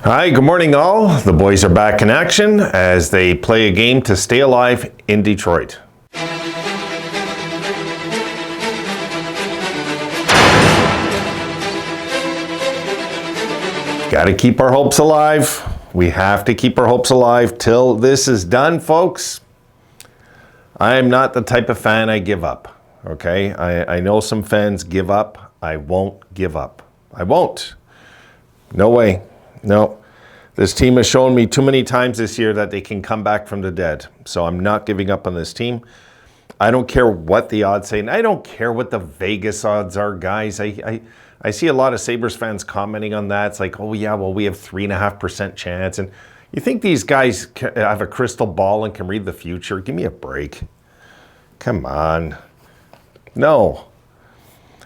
Hi, good morning all. The boys are back in action as they play a game to stay alive in Detroit. Got to keep our hopes alive. We have to keep our hopes alive till this is done, folks. I am not the type of fan I give up, okay? I know some fans give up. I won't give up. I won't. No way. No. This team has shown me too many times this year that they can come back from the dead. So I'm not giving up on this team. I don't care what the odds say, and I don't care what the Vegas odds are, guys. I see a lot of Sabres fans commenting on that. It's like, oh yeah, well, we have 3.5% chance. And you think these guys have a crystal ball and can read the future? Give me a break. Come on. No.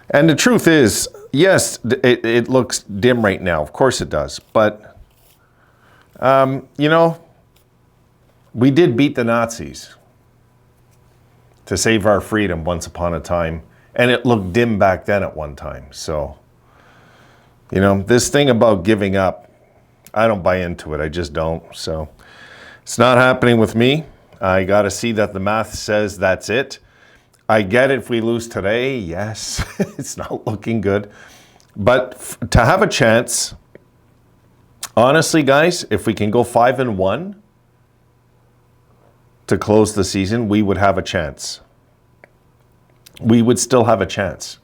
And the truth is, yes, it looks dim right now. Of course it does. But, you know, we did beat the Nazis to save our freedom once upon a time. And it looked dim back then at one time. So, you know, this thing about giving up, I don't buy into it. I just don't. So it's not happening with me. I got to see that the math says that's it. I get it if we lose today. Yes, it's not looking good. But to have a chance, honestly, guys, if we can go 5-1 to close the season, we would have a chance. We would still have a chance.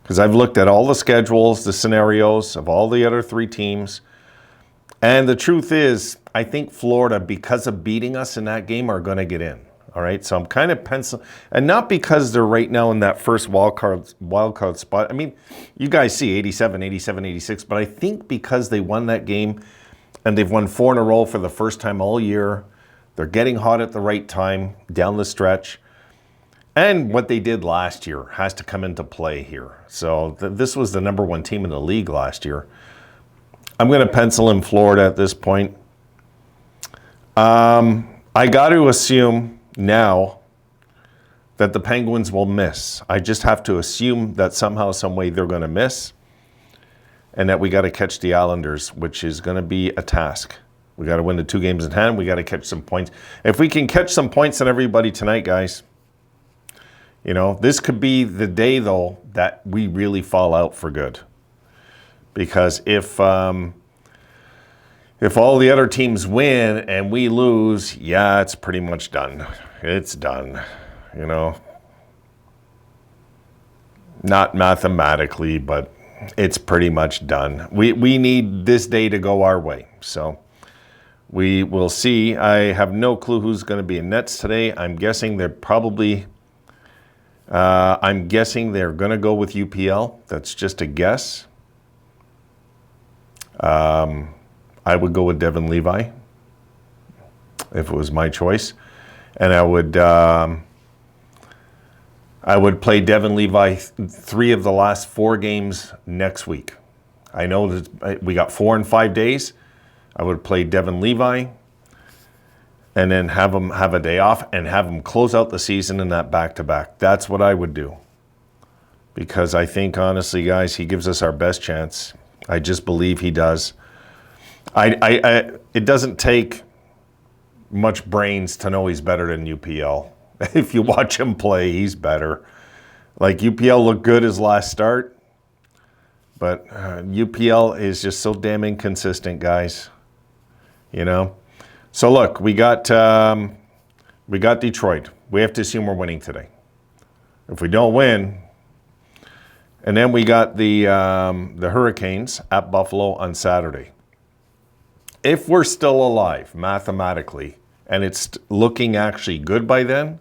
Because I've looked at all the schedules, the scenarios of all the other three teams. And the truth is, I think Florida, because of beating us in that game, are going to get in. All right, so I'm kind of penciling, and not because they're right now in that first wild card spot. I mean, you guys see 87, 87, 86, but I think because they won that game and they've won 4 in a row for the first time all year, they're getting hot at the right time down the stretch. And what they did last year has to come into play here. So this was the number 1 team in the league last year. I'm going to pencil in Florida at this point. I got to assume now that the Penguins will miss. I just have to assume that somehow, some way they're going to miss, and that we got to catch the Islanders, which is going to be a task. We got to win the 2 games in hand. We got to catch some points. If we can catch some points on everybody tonight, guys, you know, this could be the day, though, that we really fall out for good. Because if all the other teams win and we lose, yeah, it's pretty much done. It's done, you know. Not mathematically, but it's pretty much done. We need this day to go our way. So we will see. I have no clue who's going to be in nets today. I'm guessing they're probably... I'm guessing they're going to go with UPL. That's just a guess. I would go with Devin Levi if it was my choice. And I would play Devin Levi 3 of the last 4 games next week. I know that we got 4 in 5 days. I would play Devin Levi and then have him have a day off and have him close out the season in that back-to-back. That's what I would do. Because I think, honestly, guys, he gives us our best chance. I just believe he does. It doesn't take much brains to know he's better than UPL. If you watch him play, he's better. Like, UPL looked good his last start, but UPL is just so damn inconsistent, guys. You know? So look, we got Detroit. We have to assume we're winning today. If we don't win, and then we got the Hurricanes at Buffalo on Saturday. If we're still alive mathematically, and it's looking actually good by then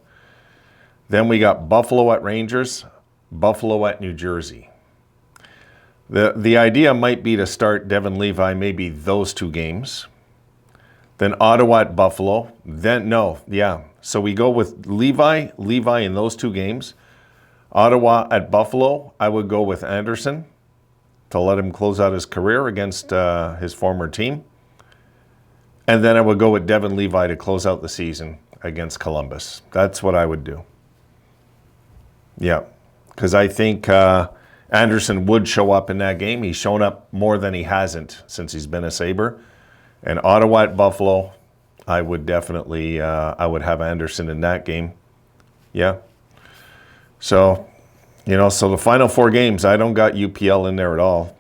we got Buffalo at Rangers, Buffalo at New Jersey. The idea might be to start Devin Levi maybe those 2 games. Then Ottawa at Buffalo. So we go with Levi in those 2 games. Ottawa at Buffalo, I would go with Anderson to let him close out his career against his former team. And then I would go with Devin Levi to close out the season against Columbus. That's what I would do. Yeah, because I think Anderson would show up in that game. He's shown up more than he hasn't since he's been a Sabre. And Ottawa at Buffalo, I would definitely, I would have Anderson in that game. Yeah. So, so the final 4 games, I don't got UPL in there at all.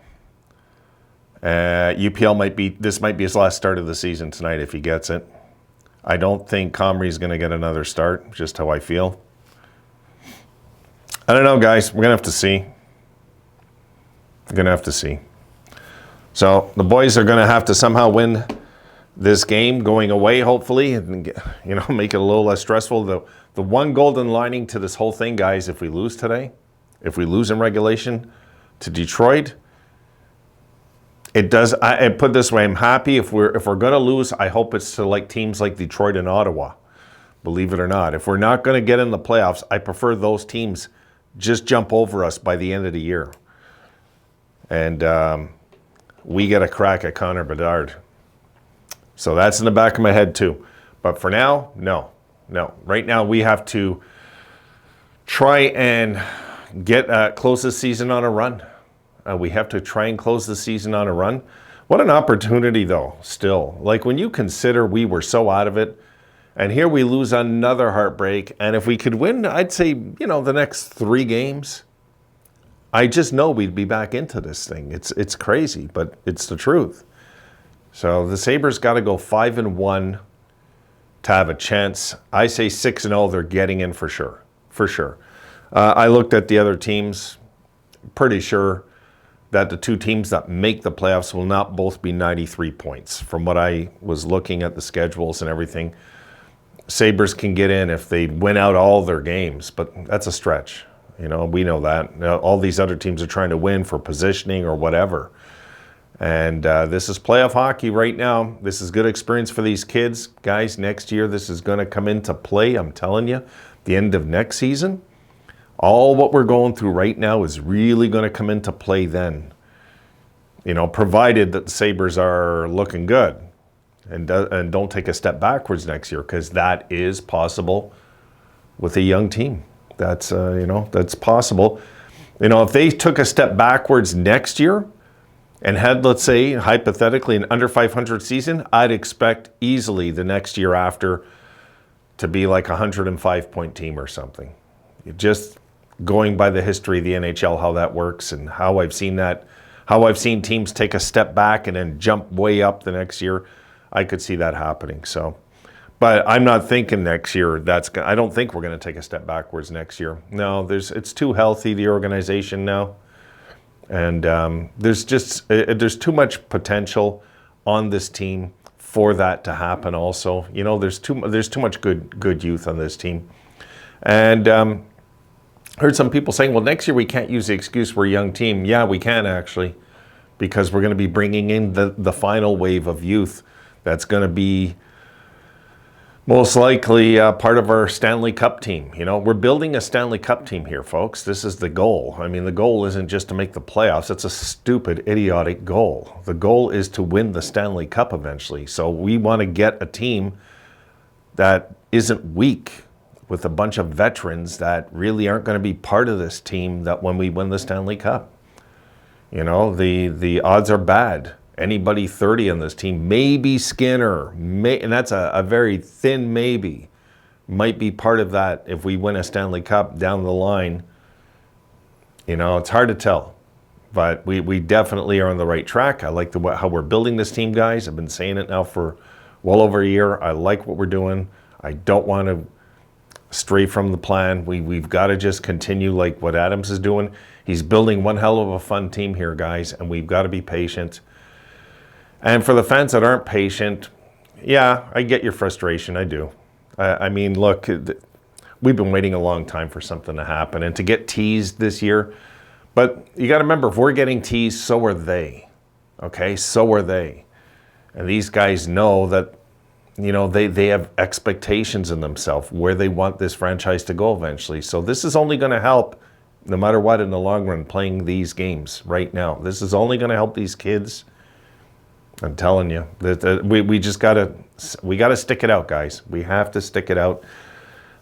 UPL this might be his last start of the season tonight if he gets it. I don't think Comrie's going to get another start, just how I feel. I don't know, guys. We're going to have to see. We're going to have to see. So the boys are going to have to somehow win this game going away, hopefully, and make it a little less stressful. The one golden lining to this whole thing, guys, if we lose today, if we lose in regulation to Detroit, it does. I put it this way: I'm happy if we're going to lose. I hope it's to teams like Detroit and Ottawa. Believe it or not, if we're not going to get in the playoffs, I prefer those teams just jump over us by the end of the year, and we get a crack at Connor Bedard. So that's in the back of my head too. But for now, no. Right now we have to try and close this season on a run. We have to try and close the season on a run. What an opportunity, though, still. When you consider we were so out of it, and here we lose another heartbreak. And if we could win, I'd say, the next 3 games, I just know we'd be back into this thing. It's crazy, but it's the truth. So the Sabres got to go 5-1 to have a chance. I say 6-0, they're getting in for sure. For sure. I looked at the other teams, pretty sure that the 2 teams that make the playoffs will not both be 93 points. From what I was looking at the schedules and everything, Sabres can get in if they win out all their games, but that's a stretch. We know that. All these other teams are trying to win for positioning or whatever. And this is playoff hockey right now. This is good experience for these kids. Guys, next year this is going to come into play, I'm telling you. The end of next season, all what we're going through right now is really going to come into play then. Provided that the Sabres are looking good and don't take a step backwards next year, because that is possible with a young team. That's, that's possible. If they took a step backwards next year and had, let's say, hypothetically, an under 500 season, I'd expect easily the next year after to be like a 105-point team or something. Just going by the history of the NHL, how that works, and how I've seen teams take a step back and then jump way up the next year, I could see that happening. So, but I'm not thinking next year I don't think we're going to take a step backwards next year. No, it's too healthy, the organization now. And there's too much potential on this team for that to happen also. There's too much good youth on this team. And heard some people saying, well, next year we can't use the excuse we're a young team. Yeah, we can actually, because we're going to be bringing in the final wave of youth that's going to be most likely part of our Stanley Cup team. We're building a Stanley Cup team here, folks. This is the goal. I mean, the goal isn't just to make the playoffs. It's a stupid, idiotic goal. The goal is to win the Stanley Cup eventually. So we want to get a team that isn't weak, with a bunch of veterans that really aren't going to be part of this team that when we win the Stanley Cup. The odds are bad. Anybody 30 on this team, maybe Skinner, and that's a very thin maybe, might be part of that if we win a Stanley Cup down the line. It's hard to tell, but we definitely are on the right track. I like how we're building this team, guys. I've been saying it now for well over a year. I like what we're doing. I don't want to stray from the plan. We've got to just continue like what Adams is doing. He's building one hell of a fun team here, guys, and we've got to be patient. And for the fans that aren't patient, yeah, I get your frustration. I do. I mean, look, we've been waiting a long time for something to happen and to get teased this year. But you got to remember, if we're getting teased, so are they. Okay, so are they. And these guys know that, they have expectations in themselves where they want this franchise to go eventually. So this is only going to help, no matter what, in the long run, playing these games right now. This is only going to help these kids. I'm telling you, that we just got to stick it out, guys. We have to stick it out,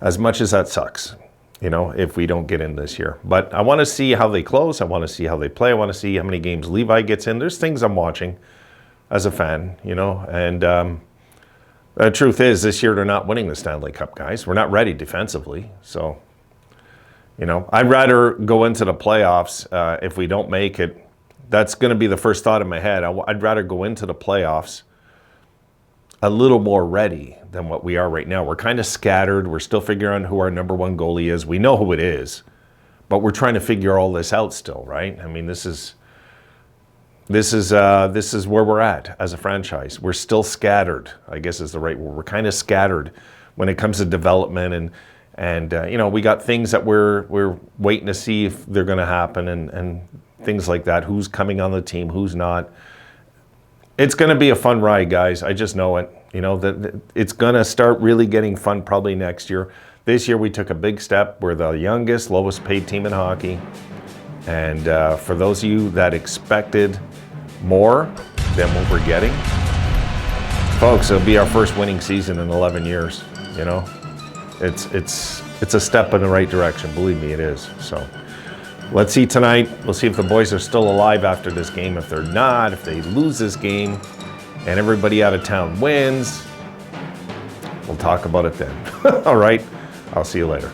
as much as that sucks, if we don't get in this year. But I want to see how they close. I want to see how they play. I want to see how many games Levi gets in. There's things I'm watching. as a fan, you know. And the truth is, this year they're not winning the Stanley Cup, guys. We're not ready defensively. So, you know, I'd rather go into the playoffs if we don't make it. That's going to be the first thought in my head. I'd rather go into the playoffs a little more ready than what we are right now. We're kind of scattered. We're still figuring out who our number one goalie is. We know who it is, but we're trying to figure all this out still, right? I mean, this is where we're at as a franchise. We're still scattered, I guess is the right word. We're kind of scattered when it comes to development, and you know, we got things that we're waiting to see if they're going to happen, and things like that. Who's coming on the team? Who's not? It's going to be a fun ride, guys. I just know it. You know, that it's going to start really getting fun probably next year. This year we took a big step. We're the youngest, lowest paid team in hockey. And for those of you that expected more than what we're getting, folks, it'll be our first winning season in 11 years. You know, it's a step in the right direction. Believe me, it is. So let's see tonight. We'll see if the boys are still alive after this game. If they're not, if they lose this game and everybody out of town wins, we'll talk about it then. All right. I'll see you later.